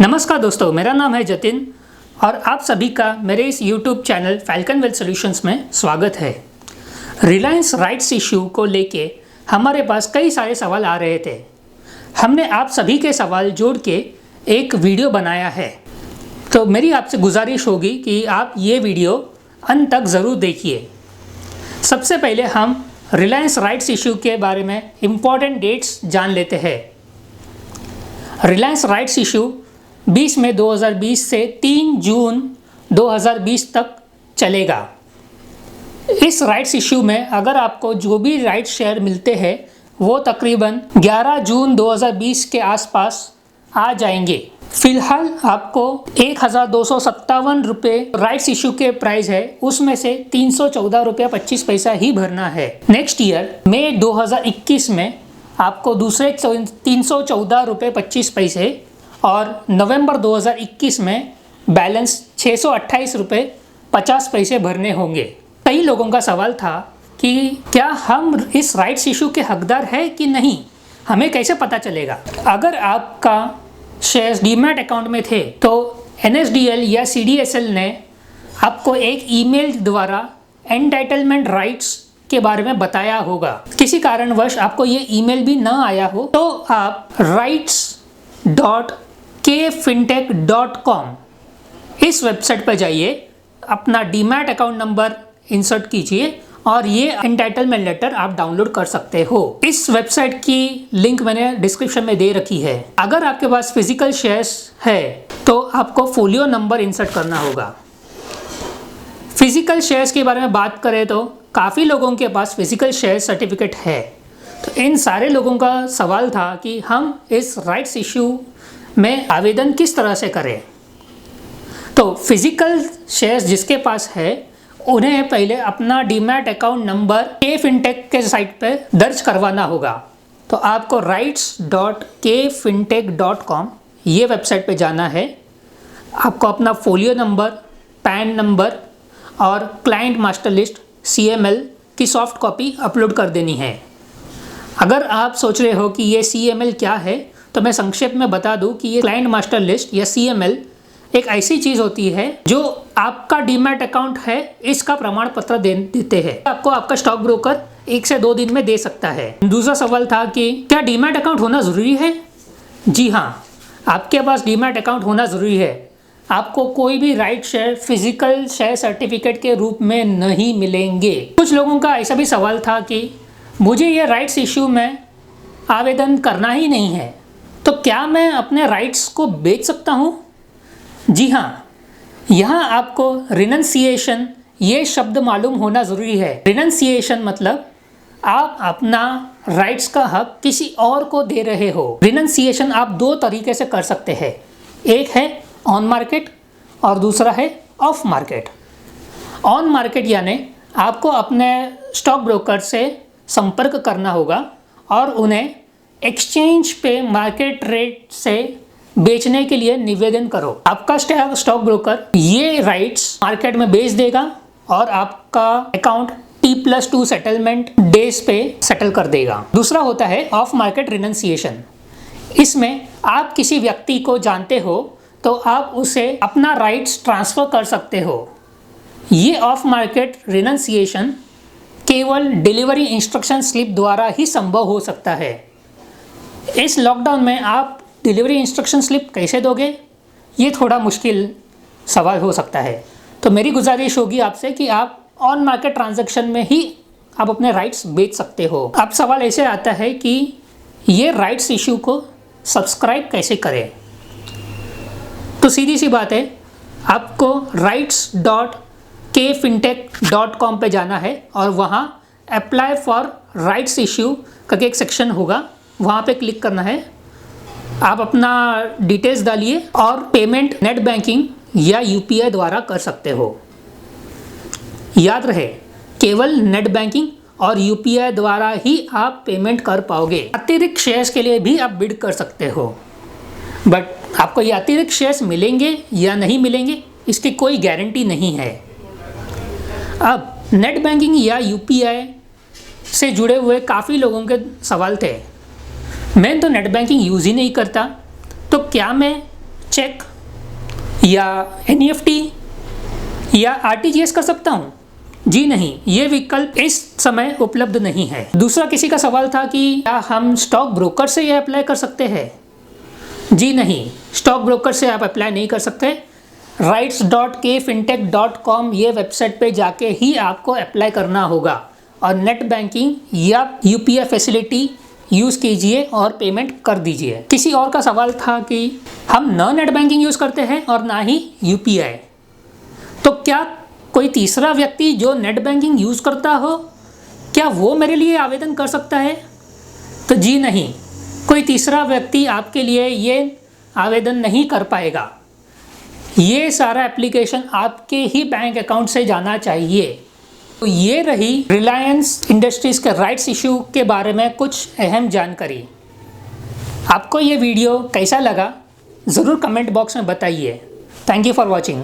नमस्कार दोस्तों, मेरा नाम है जतिन और आप सभी का मेरे इस YouTube channel falcon wealth solutions में स्वागत है। रिलायंस राइट्स इशू को लेके हमारे पास कई सारे सवाल आ रहे थे। हमने आप सभी के सवाल जोड़ के एक वीडियो बनाया है, तो मेरी आपसे गुजारिश होगी कि आप ये वीडियो अंत तक ज़रूर देखिए। सबसे पहले हम रिलायंस राइट्स इशू के बारे में इम्पॉर्टेंट डेट्स जान लेते हैं। रिलायंस राइट्स इशू 20 मई 2020 से 3 जून 2020 तक चलेगा। इस राइट्स इशू में अगर आपको जो भी राइट्स शेयर मिलते हैं वो तकरीबन 11 जून 2020 के आसपास आ जाएंगे। फिलहाल आपको 1257 रुपये राइट्स इशू के प्राइस है, उसमें से 314 रुपया 25 पैसा ही भरना है। नेक्स्ट ईयर मई 2021 में आपको दूसरे 314 रुपये 25 पैसे और नवंबर 2021 में बैलेंस 628 रुपये 50 पैसे भरने होंगे। कई लोगों का सवाल था कि क्या हम इस राइट्स इशू के हकदार है कि नहीं, हमें कैसे पता चलेगा। अगर आपका शेयर्स डीमैट अकाउंट में थे तो NSDL या CDSL ने आपको एक ईमेल द्वारा एंटाइटलमेंट राइट्स के बारे में बताया होगा। किसी कारणवश आपको ये ईमेल भी ना आया हो तो आप rights.kfintech.com इस वेबसाइट पर जाइए, अपना डीमैट अकाउंट नंबर इंसर्ट कीजिए और ये एंटाइटलमेंट लेटर आप डाउनलोड कर सकते हो। इस वेबसाइट की लिंक मैंने डिस्क्रिप्शन में दे रखी है। अगर आपके पास फिजिकल शेयर्स है तो आपको फोलियो नंबर इंसर्ट करना होगा। फिजिकल शेयर्स के बारे में बात करें तो काफ़ी लोगों के पास फिजिकल शेयर सर्टिफिकेट है, तो इन सारे लोगों का सवाल था कि हम इस राइट्स इशू में आवेदन किस तरह से करें। तो फिजिकल शेयर्स जिसके पास है उन्हें पहले अपना डीमैट अकाउंट नंबर KFintech के साइट पे दर्ज करवाना होगा। तो आपको rights.kfintech.com ये वेबसाइट पे जाना है। आपको अपना फोलियो नंबर, पैन नंबर और क्लाइंट मास्टर लिस्ट CML की सॉफ्ट कॉपी अपलोड कर देनी है। अगर आप सोच रहे हो कि ये CML क्या है, तो मैं संक्षेप में बता दूं कि ये क्लाइंट मास्टर लिस्ट या CML एक ऐसी चीज़ होती है जो आपका डीमैट अकाउंट है इसका प्रमाण पत्र देते हैं। आपको आपका स्टॉक ब्रोकर 1 से 2 दिन में दे सकता है। दूसरा सवाल था कि क्या डीमैट अकाउंट होना ज़रूरी है। जी हाँ, आपके पास डीमैट अकाउंट होना ज़रूरी है। आपको कोई भी right share physical share certificate के रूप में नहीं मिलेंगे। कुछ लोगों का ऐसा भी सवाल था कि मुझे ये राइट्स इशू में आवेदन करना ही नहीं है, तो क्या मैं अपने राइट्स को बेच सकता हूँ। जी हाँ, यहाँ आपको रिनंसिएशन ये शब्द मालूम होना ज़रूरी है। रिनंसिएशन मतलब आप अपना राइट्स का हक किसी और को दे रहे हो। रिनंसिएशन आप 2 तरीके से कर सकते हैं, एक है ऑन मार्केट और दूसरा है ऑफ मार्केट। ऑन मार्केट यानी आपको अपने स्टॉक ब्रोकर से संपर्क करना होगा और उन्हें एक्सचेंज पे मार्केट रेट से बेचने के लिए निवेदन करो। आपका स्टॉक ब्रोकर ये राइट्स मार्केट में बेच देगा और आपका अकाउंट T+2 सेटलमेंट डेज पे सेटल कर देगा। दूसरा होता है ऑफ मार्केट रिनंसिएशन। इसमें आप किसी व्यक्ति को जानते हो तो आप उसे अपना राइट्स ट्रांसफ़र कर सकते हो। ये ऑफ मार्केट रिनंसिएशन केवल डिलीवरी इंस्ट्रक्शन स्लिप द्वारा ही संभव हो सकता है। इस लॉकडाउन में आप डिलीवरी इंस्ट्रक्शन स्लिप कैसे दोगे, ये थोड़ा मुश्किल सवाल हो सकता है। तो मेरी गुजारिश होगी आपसे कि आप ऑन मार्केट ट्रांजैक्शन में ही आप अपने राइट्स बेच सकते हो। अब सवाल ऐसे आता है कि ये राइट्स इशू को सब्सक्राइब कैसे करें। तो सीधी सी बात है, आपको rights.kfintech.com पे जाना है और वहाँ अप्लाई फॉर राइट्स इशू करके एक सेक्शन होगा, वहाँ पे क्लिक करना है। आप अपना डिटेल्स डालिए और पेमेंट नेट बैंकिंग या UPI द्वारा कर सकते हो। याद रहे, केवल नेट बैंकिंग और UPI द्वारा ही आप पेमेंट कर पाओगे। अतिरिक्त शेयर्स के लिए भी आप बिड कर सकते हो, बट आपको ये अतिरिक्त शेयर्स मिलेंगे या नहीं मिलेंगे इसकी कोई गारंटी नहीं है। अब नेट बैंकिंग या UPI से जुड़े हुए काफ़ी लोगों के सवाल थे। मैं तो नेट बैंकिंग यूज़ ही नहीं करता, तो क्या मैं चेक या NEFT या RTGS कर सकता हूँ? जी नहीं, ये विकल्प इस समय उपलब्ध नहीं है। दूसरा किसी का सवाल था कि क्या हम स्टॉक ब्रोकर से ये अप्लाई कर सकते हैं? जी नहीं, स्टॉक ब्रोकर से आप अप्लाई नहीं कर सकते। rights.kfintech.com ये वेबसाइट पे जाके ही आपको अप्लाई करना होगा और नेट बैंकिंग या UPI फैसिलिटी यूज़ कीजिए और पेमेंट कर दीजिए। किसी और का सवाल था कि हम न नेट बैंकिंग यूज़ करते हैं और ना ही UPI, तो क्या कोई तीसरा व्यक्ति जो नेट बैंकिंग यूज़ करता हो, क्या वो मेरे लिए आवेदन कर सकता है? तो जी नहीं, कोई तीसरा व्यक्ति आपके लिए ये आवेदन नहीं कर पाएगा। ये सारा एप्लीकेशन आपके ही बैंक अकाउंट से जाना चाहिए। तो ये रही रिलायंस इंडस्ट्रीज़ के राइट्स इशू के बारे में कुछ अहम जानकारी। आपको ये वीडियो कैसा लगा ज़रूर कमेंट बॉक्स में बताइए। Thank you for watching.